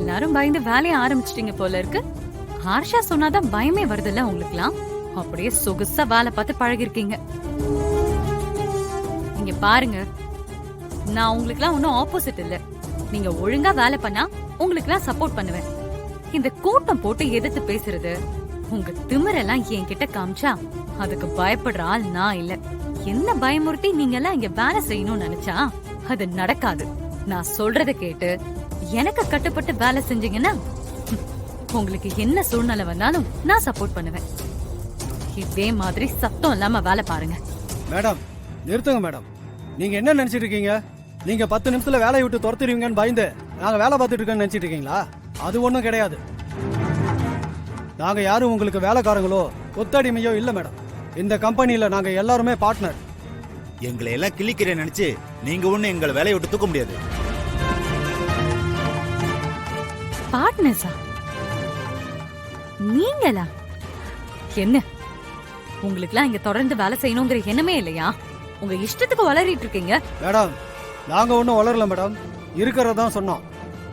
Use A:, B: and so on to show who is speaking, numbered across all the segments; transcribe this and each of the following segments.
A: எல்லாரும் பயந்து வேலைய ஆரம்பிச்சிட்டீங்க போல இருக்கு. ஹார்ஷா சொன்னாதான் பயமே வருதுல்ல உங்களுக்குலாம். அப்படியே சொகுசா வேலை பார்த்து பழகிருக்கீங்க. இங்க பாருங்க, நான் உங்களுக்குலாம் ஒன்னும் ஆப்போசிட் இல்ல. நீங்க ஒழுங்கா வேலை பண்ணா உங்களுக்குலாம் சப்போர்ட் பண்ணுவேன். இந்த கூட்டம் போட்டு எதிர்த்து பேசுறது, உங்க திமிரெல்லாம் என்கிட்ட காமிச்சா அதுக்கு பயப்படுற ஆள் நான் இல்ல. என்ன பயமுறுத்தி நீங்க எல்லாம் இங்க வேலை செய்யணும்னு நினைச்சா அது நடக்காது. நான் சொல்றத கேட்டு எனக்கு கட்டுப்பட்டு வேலை செஞ்சீங்கன்னா உங்களுக்கு என்ன சூழ்நிலை வந்தாலும் நான் சப்போர்ட் பண்ணுவேன். இதே மாதிரி சத்தம் இல்லாம வேலை பாருங்க.
B: மேடம் நிறுத்துங்க மேடம். நீங்க என்ன நினைச்சிட்டு இருக்கீங்க? நீங்க 10 நிமிஷத்துல வேலையை விட்டு துரத்துருவீங்கன்னு பயந்து நாங்க வேலை பார்த்துட்டு இருக்கோம்னு நினைச்சிட்டு இருக்கீங்களா? அது ஒண்ணும் கிடையாது. நாங்க யாரும் உங்களுக்கு வேலைக்காரங்களோ ஒத்தடிமையோ இல்ல மேடம். இந்த கம்பெனில நாங்க எல்லாருமே பார்ட்னர்.
C: எங்களை எல்லாம் கிளிக்கிறேன் நினைச்சு நீங்க ஒண்ணு எங்களை வேலையை விட்டு தூக்க முடியாது.
A: பார்ட்னர்ஸா? நீங்களா? என்ன உங்களுக்குலாம் இங்க தொடர்ந்து வேலை செய்யணுங்கிற எண்ணமே இல்லையா? உங்க இஷ்டத்துக்கு வளரிட்டு இருக்கீங்க.
B: மேடம் நாங்க ஒன்னும் வளரல மேடம், இருக்கிறதான் சொன்னோம்.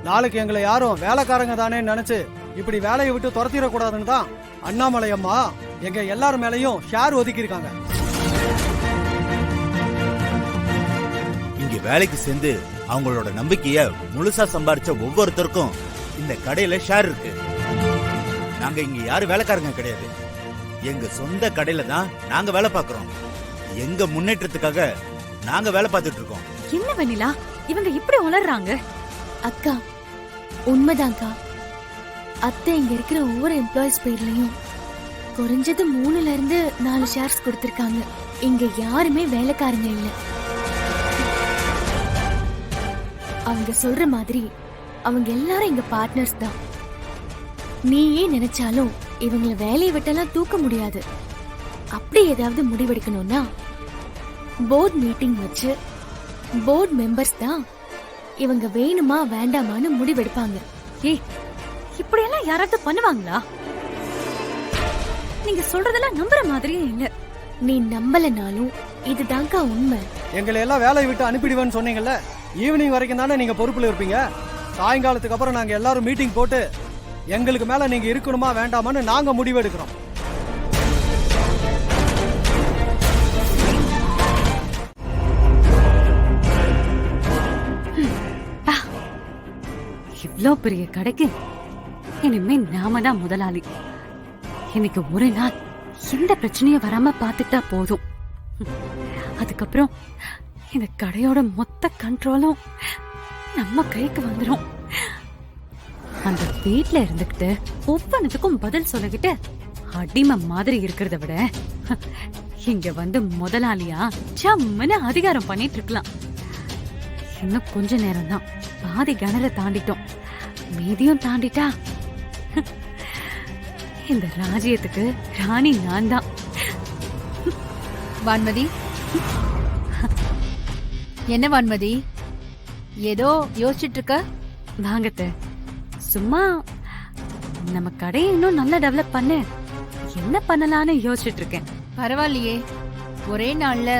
B: நாளைக்கு எங்களை யாரும் வேலைக்காரங்க தானே நினைச்சு இப்படி வேலையை விட்டு துரத்திடக்கூடாதுன்னு தான் அண்ணாமலை அம்மா எங்க எல்லார் மேலையும் ஷேர் ஒதுக்கி இருக்காங்க.
C: இங்க வேலைக்கு சேர்ந்து அவங்களோட நம்பிக்கைய முழுசா சம்பாரிச்ச ஒவ்வொருத்தருக்கும் இந்த கடையில ஷேர் இருக்கு. நாங்க இங்க யாரும் வேலைக்காரங்க கிடையாது. எங்க சொந்த கடையில தான் நாங்க வேலை பார்க்கறோம். எங்க முன்னேற்றத்துக்காக நாங்க வேலை பார்த்துட்டு இருக்கோம்.
A: என்ன வெண்ணிலா இவங்க இப்படி உளறாங்க?
D: அக்கா உண்மைதான்க்கா. அத்தை இங்க இருக்கிற ஒவ்வொரு எம்ப்ளாயிஸ் பேர்லயும் குறைஞ்சது 3ல இருந்து 4 ஷேர்ஸ் கொடுத்திருக்காங்க. இங்க யாருமே வேலைக்காரங்க இல்ல. அவங்க சொல்ற மாதிரி அவங்க எல்லாரும் இங்க பார்ட்னர்ஸ் தான். நீயே நினைச்சாலும் இவங்களை வேலையை விட்டெல்லாம் தூக்க முடியாது. அப்படி ஏதாவது முடிவெடுக்கணும்னா போர்ட் மீட்டிங் வச்சு போர்ட் மெம்பர்ஸ் தான் இவங்க வேணுமா வேண்டாமான்னு முடிவெடுப்பாங்க.
A: ஏய், இப்படி எல்லாம் யாராவது பண்ணுவாங்களா? நீங்க சொல்றதெல்லாம் நம்புற மாதிரியே இல்ல.
D: நீ நம்பலனாலும் இதுதான்க்கா உண்மை.
B: எங்களை எல்லாம் வேலையை விட்டு அனுப்பிடுவேன்னு சொன்னீங்கல்ல, ஈவினிங் வரைக்கும் தானே நீங்க பொறுப்புல இருப்பீங்க. சாயங்காலத்துக்கு அப்புறம் நாங்க எல்லாரும் மீட்டிங் போட்டு எங்களுக்கு மேல நீங்க இருக்கணுமா வேண்டாமான்னு நாங்க முடிவெடுக்கிறோம்.
A: இவ்ளோ பெரிய கடைக்கு இனிமே நாம தான் முதலாளி. இன்னைக்கு ஒரு நாள் எந்த பிரச்சனையும் வராம பாத்துட்டா போதும். அதுக்கப்புறம் இந்த கடையோட மொத்த கண்ட்ரோலும் நம்ம கைக்கு வந்துடும். அந்த வீட்ல இருந்துகிட்டு ஒவ்வொன்னுக்கும் பதில் சொல்லிக்கிட்டு அடிமை மாதிரி இருக்கிறத விட இங்க வந்து முதலாளியா ஜம்முன்னு அதிகாரம் பண்ணிட்டு இருக்கலாம். இன்னும் கொஞ்ச நேரம் தான், பாதி கிணற தாண்டிட்டோம். மீதியும் தாண்டிட்டா இந்த ராஜ்யத்துக்கு ராணி நான் தான்.
E: வான்மதி, என்ன வான்மதி ஏதோ யோசிச்சுட்டு இருக்க?
A: வாங்கத்த, சும்மா நம்ம கடையை இன்னும் நல்லா டெவலப் பண்ண என்ன பண்ணலான்னு யோசிச்சுட்டு இருக்கேன்.
E: பரவாயில்லையே, ஒரே நாள்ல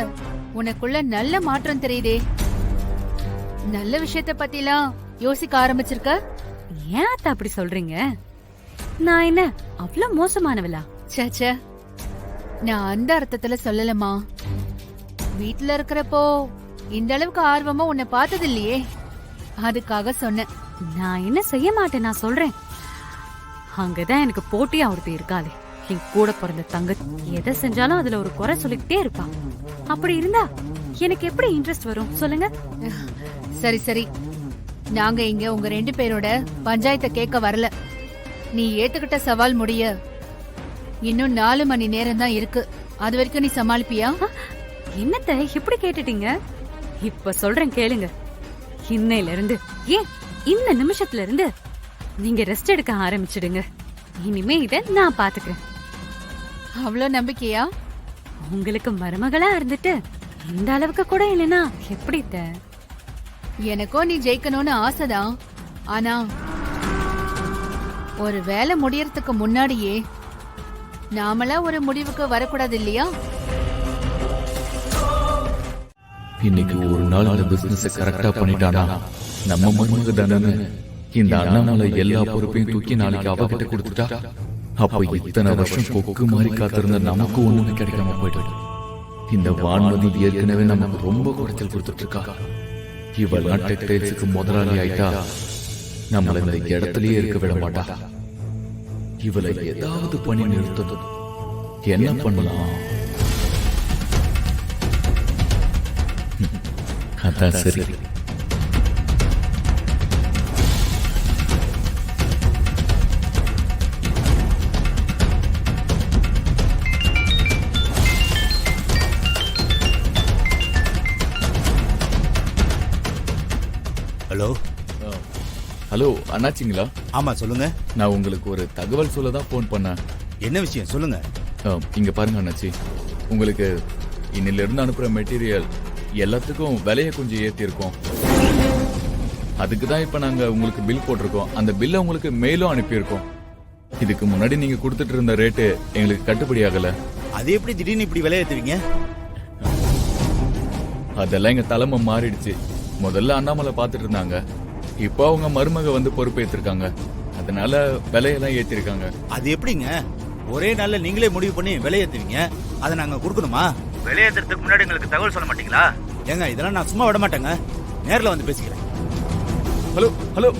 E: உனக்குள்ள நல்ல மாற்றம் தெரியுதே. நல்ல விஷயத்த பத்திலாம் யோசிக்க ஆரம்பிச்சிருக்க?
A: ஏன் அத்த அப்படி சொல்றீங்க? நான் என்ன அவ்வளவு மோசமானவளா?
E: சேச்சே, நான் அந்த அர்த்தத்துல சொல்லலமா. வீட்டுல இருக்கிறப்போ இந்த அளவுக்கு ஆர்வமா உன்னை பார்த்தது இல்லையே, அதுக்காக சொன்னேன்.
A: நான் என்ன செய்ய மாட்டேன், நான் சொல்றேன். அங்கதான் எனக்கு போட்டியா ஒருத்தி இருக்காளே, என் கூட பிறந்த தங்க. எதை செஞ்சாலும் அதுல ஒரு குறை சொல்லிக்கிட்டே இருப்பா. அப்படி இருந்தா எனக்கு எப்படி இன்ட்ரெஸ்ட் வரும் சொல்லுங்க?
E: சரி சரி, நாங்க இங்க உங்க 2 பேரோட பஞ்சாயத்தை கேட்க வரல. நீ ஏத்துக்கிட்ட சவால் முடிய இன்னும் 4 மணி நேரம் தான் இருக்கு. அது வரைக்கும் நீ சமாளிப்பியா?
A: என்னத்த இப்படி கேட்டுட்டீங்க? இப்ப சொல்றேன் கேளுங்க. இன்னையில இருந்து, ஏன் இந்த நிமிஷத்துல இருந்து நீங்க ரெஸ்ட் எடுக்க ஆரம்பிச்சிடுங்க. இனிமே இத நான் பாத்துக்கிறேன்.
E: அவ்வளவு நம்பிக்கையா?
A: உங்களுக்கு மருமகளா இருந்துட்டு இந்த அளவுக்கு கூட இல்லனா எப்படி?
E: எனக்கும் நீ ஜெயிக்கணும்னு ஆசைதான். ஆனா ஒரு வேலை முடியறதுக்கு முன்னாடியே நாமளா ஒரு முடிவுக்கு வரக்கூடாது இல்லையா?
F: இன்னைக்கு ஒரு நாள் அந்த பிசினஸ் கரெக்டா பண்ணிட்டானா நம்ம மருமக தானே இந்த அண்ணாமலை எல்லா பொறுப்பையும் தூக்கி நாளைக்கு அவகிட்ட கொடுத்துட்டா அப்ப இத்தனை வருஷம் கொக்கு மாதிரி காத்திருந்த நமக்கு ஒண்ணுமே கிடைக்காம போயிடும். இந்த வான்மதி ஏற்கனவே நமக்கு ரொம்ப குறைச்சல் கொடுத்துட்டு இருக்கா. இவெல்லாம் டெக்டைல்ஸுக்கு முதலாளி ஆயிட்டா நம்மள இந்த இடத்துலயே இருக்க விட மாட்டா. இவளை ஏதாவது பண்ணி நிறுத்தணும். என்ன பண்ணலாம்? அதான் சரி.
C: ஹலோ
F: ஹலோ அண்ணாச்சிங்களா?
C: ஆமா சொல்லுங்க.
F: நான் உங்களுக்கு ஒரு தகவல் சொல்ல தான் போன் பண்ணேன்.
C: என்ன விஷயம் சொல்லுங்க.
F: இங்க பாருங்க அண்ணாச்சி, உங்களுக்கு இன்னில இருந்து அனுப்புற மெட்டீரியல் எல்லாத்துக்கும் விலையை கொஞ்சம் ஏத்தி இருக்கோம். அதுக்கு தான் இப்ப நாங்க உங்களுக்கு பில் போட்டிருக்கோம். அந்த பில்ல உங்களுக்கு மெயிலும் அனுப்பியிருக்கோம். இதுக்கு முன்னாடி நீங்க கொடுத்துட்டு இருந்த ரேட்டு எங்களுக்கு கட்டுப்படி ஆகல.
C: அது எப்படி திடீர்னு இப்படி விலையேத்துவீங்க?
F: அதெல்லாம் எங்க தலைமை மாறிடுச்சு. முதல்ல அண்ணாமலை பாத்துட்டு இருந்தாங்க, இப்போ அவங்க மருமக வந்து பொறுப்பேற்றிருக்காங்க. அதனால விலையெல்லாம் ஏத்திருக்காங்க.
C: அது எப்படிங்க ஒரே நாள்ல நீங்களே முடிவு பண்ணி விலையேத்துவீங்க? அதை நாங்க கொடுக்கணுமா? விலையேத்துறதுக்கு முன்னாடி எங்களுக்கு தகவல் சொல்ல மாட்டீங்களா? ஏங்க இதெல்லாம் நான் சும்மா விட மாட்டேங்க, நேர்ல வந்து பேசிக்கிறேன்.
F: Hello hello